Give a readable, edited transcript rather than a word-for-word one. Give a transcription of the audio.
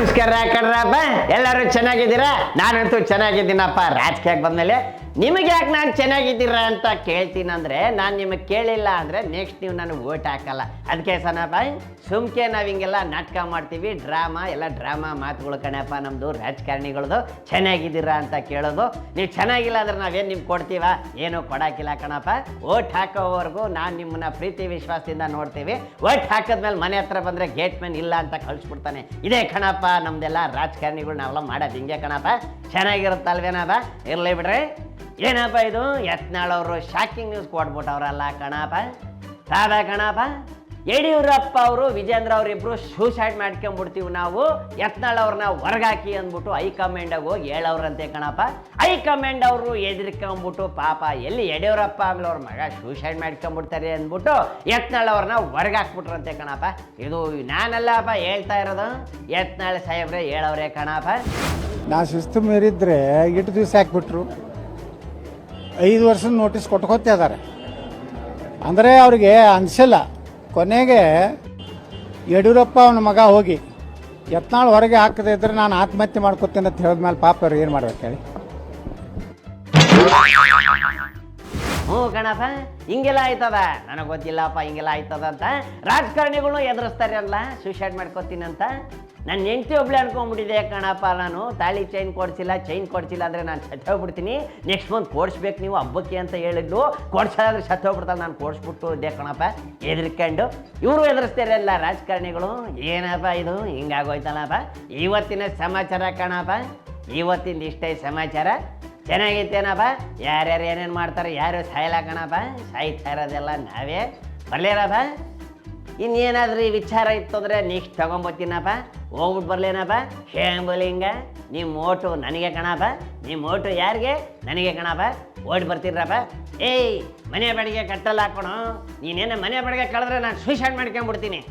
ನಮಸ್ಕಾರ ಕಣ್ರಪ್ಪ, ಎಲ್ಲರೂ ಚೆನ್ನಾಗಿದ್ದೀರಾ? ನಾನಂತೂ ಚೆನ್ನಾಗಿದ್ದೀನಪ್ಪ. ರಾಜಕೀಯಕ್ಕೆ ಬಂದಮೇಲೆ ನಿಮಗೆ ಯಾಕೆ ನಾನು ಚೆನ್ನಾಗಿದ್ದೀರಾ ಅಂತ ಕೇಳ್ತೀನಂದ್ರೆ, ನಾನು ನಿಮಗೆ ಕೇಳಿಲ್ಲ ಅಂದರೆ ನೆಕ್ಸ್ಟ್ ನೀವು ನನಗೆ ಓಟ್ ಹಾಕಲ್ಲ. ಅದಕ್ಕೆ ಸನಪ್ಪ ಸುಮ್ಕೆ ನಾವು ಹಿಂಗೆಲ್ಲ ನಾಟಕ ಮಾಡ್ತೀವಿ, ಡ್ರಾಮಾ ಮಾತುಗಳು ಕಣಪ್ಪ ನಮ್ಮದು ರಾಜಕಾರಣಿಗಳದು. ಚೆನ್ನಾಗಿದ್ದೀರಾ ಅಂತ ಕೇಳೋದು. ನೀವು ಚೆನ್ನಾಗಿಲ್ಲ ಅಂದ್ರೆ ನಾವೇನು ನಿಮ್ಗೆ ಕೊಡ್ತೀವ? ಏನೂ ಕೊಡೋಕ್ಕಿಲ್ಲ ಕಣಪ್ಪ. ಓಟ್ ಹಾಕೋವರೆಗೂ ನಾನು ನಿಮ್ಮನ್ನ ಪ್ರೀತಿ ವಿಶ್ವಾಸದಿಂದ ನೋಡ್ತೀವಿ. ಓಟ್ ಹಾಕಿದ್ಮೇಲೆ ಮನೆ ಹತ್ರ ಬಂದರೆ ಗೇಟ್ ಮ್ಯಾನ್ ಇಲ್ಲ ಅಂತ ಕಳಿಸ್ಬಿಡ್ತಾನೆ. ಇದೇ ಕಣಪ್ಪ ನಮ್ದೆಲ್ಲ ರಾಜಕಾರಣಿಗಳು ನಾವೆಲ್ಲ ಮಾಡೋದು ಹಿಂಗೆ ಕಣಪ್ಪ. ಚೆನ್ನಾಗಿರುತ್ತಲ್ವೇನಪ್ಪ? ಇರಲಿ ಬಿಡ್ರಿ. ಏನಪ್ಪ ಇದು ಯತ್ನಾಳ್ ಅವರು ಶಾಕಿಂಗ್ ನ್ಯೂಸ್ ಕೊಟ್ಬಿಟ್ಟವ್ರಲ್ಲ ಕಣಪ್ಪ. ತಾದ ಕಣಪ್ಪ, ಯಡಿಯೂರಪ್ಪ ಅವರು ವಿಜೇಂದ್ರ ಅವರಿಬ್ಬರು ಸೂಸೈಡ್ ಮಾಡ್ಕೊಂಡ್ಬಿಡ್ತೀವಿ ನಾವು, ಯತ್ನಾಳ್ ಅವ್ರನ್ನ ಹೊರಗಾಕಿ ಅಂದ್ಬಿಟ್ಟು ಹೈಕಮಾಂಡಾಗ ಹೋಗಿ ಹೇಳವ್ರಂತೆ ಕಣಪ್ಪ. ಹೈಕಮಾಂಡ್ ಅವರು ಎದುರ್ಕೊಂಬಿಟ್ಟು ಪಾಪ ಎಲ್ಲಿ ಯಡಿಯೂರಪ್ಪ ಆಮೇಲೆ ಅವ್ರ ಮಗ ಸೂಸೈಡ್ ಮಾಡ್ಕೊಂಡ್ಬಿಡ್ತಾರೆ ಅಂದ್ಬಿಟ್ಟು ಯತ್ನಾಳ್ ಅವ್ರನ್ನ ಹೊರಗಾಕ್ಬಿಟ್ರಂತೆ ಕಣಪ್ಪ. ಇದು ನಾನಲ್ಲಪ್ಪ ಹೇಳ್ತಾ ಇರೋದು, ಯತ್ನಾಳ್ ಸಾಹೇಬ್ರೆ ಹೇಳವ್ರೆ ಕಣಪ್ಪ. ನಾ ಶಿಸ್ತು ಮೀರಿದ್ರೆ ಇಟ್ಟು ದಿವಸ ಹಾಕ್ಬಿಟ್ರು, 5 ವರ್ಷದ ನೋಟಿಸ್ ಕೊಟ್ಕೋತಾ ಇದ್ದಾರೆ. ಅಂದರೆ ಅವ್ರಿಗೆ ಅನಿಸಿಲ್ಲ. ಕೊನೆಗೆ ಯಡಿಯೂರಪ್ಪ ಅವನ ಮಗ ಹೋಗಿ ಯತ್ನಾಳ್ ಹೊರಗೆ ಹಾಕದೇ ಇದ್ರೆ ನಾನು ಆತ್ಮಹತ್ಯೆ ಮಾಡ್ಕೊತೀನಿ ಅಂತ ಹೇಳಿದ್ಮೇಲೆ ಪಾಪ ಅವ್ರು ಏನು ಮಾಡ್ಬೇಕು ಹೇಳಿ? ಹ್ಞೂ ಕಣಪ್ಪ, ಹಿಂಗೆಲ್ಲ ಆಯ್ತದ. ನನಗೆ ಗೊತ್ತಿಲ್ಲಪ್ಪ ಹಿಂಗೆಲ್ಲ ಆಯ್ತದ ಅಂತ. ರಾಜಕಾರಣಿಗಳು ಎದುರಿಸ್ತಾರೆ ಅಲ್ಲ ಸೂಸೈಡ್ ಮಾಡ್ಕೋತೀನಿ ಅಂತ. ನನ್ನ ಹೆಂಡತಿ ಒಬ್ಳೆ ಅನ್ಕೊಂಡ್ಬಿಟ್ಟಿದೆ ಕಣಪ್ಪ. ನಾನು ತಾಳಿ ಚೈನ್ ಕೊಡ್ಸಿಲ್ಲ ಅಂದರೆ ನಾನು ಸತ್ತೋಗ್ಬಿಡ್ತೀನಿ. ನೆಕ್ಸ್ಟ್ ಮಂತ್ ಕೊಡಿಸ್ಬೇಕು ನೀವು ಹಬ್ಬಕ್ಕೆ ಅಂತ ಹೇಳಿದ್ದು. ಕೊಡ್ಸೋದಾದ್ರೆ ಸತ್ತೋಗ್ಬಿಡ್ತಾರೆ. ನಾನು ಕೊಡಿಸ್ಬಿಟ್ಟು ಇದ್ದೆ ಕಣಪ್ಪ ಎದ್ರಿಕೊಂಡು. ಇವರು ಎದುರಿಸ್ತಾರಲ್ಲ ರಾಜಕಾರಣಿಗಳು. ಏನಪ್ಪ ಇದು ಹಿಂಗಾಗೋಯ್ತಲ್ಲಪ್ಪ. ಇವತ್ತಿನ ಸಮಾಚಾರ ಕಣಪ್ಪ, ಇವತ್ತಿಂದ ಇಷ್ಟೇ ಸಮಾಚಾರ. ಚೆನ್ನಾಗೈತೇನಪ್ಪ? ಯಾರ್ಯಾರು ಏನೇನು ಮಾಡ್ತಾರೆ, ಯಾರು ಸಾಯಲ್ಲ ಕಣಪ್ಪ. ಸಾಯ್ತಾ ಇರೋದೆಲ್ಲ ನಾವೇ. ಬರ್ಲೇನಪ್ಪ? ಇನ್ನೇನಾದ್ರೂ ಈ ವಿಚಾರ ಇತ್ತು ಅಂದರೆ ನೆಕ್ಸ್ಟ್ ತೊಗೊಂಬತ್ತೀನಪ್ಪ. ಹೋಗ್ಬಿಟ್ಟು ಬರ್ಲೇನಪ್ಪ? ಶೇಂಬಲಿಂಗ ನಿಮ್ಮ ಓಟು ನನಗೆ ಕಣಪ್ಪ. ನಿಮ್ಮ ಓಟು ಯಾರಿಗೆ? ನನಗೆ ಕಣಪ್ಪ. ಓಟ್ ಬರ್ತೀರಪ್ಪ. ಏಯ್, ಮನೆ ಬಾಡಿಗೆ ಕಟ್ಟಲ್ಲ ಹಾಕೋಣ. ನೀನೇನು ಮನೆ ಬಾಡಿಗೆ ಕಳೆದ್ರೆ ನಾನು ಸೂಸೈಡ್ ಮಾಡ್ಕೊಂಬಿಡ್ತೀನಿ.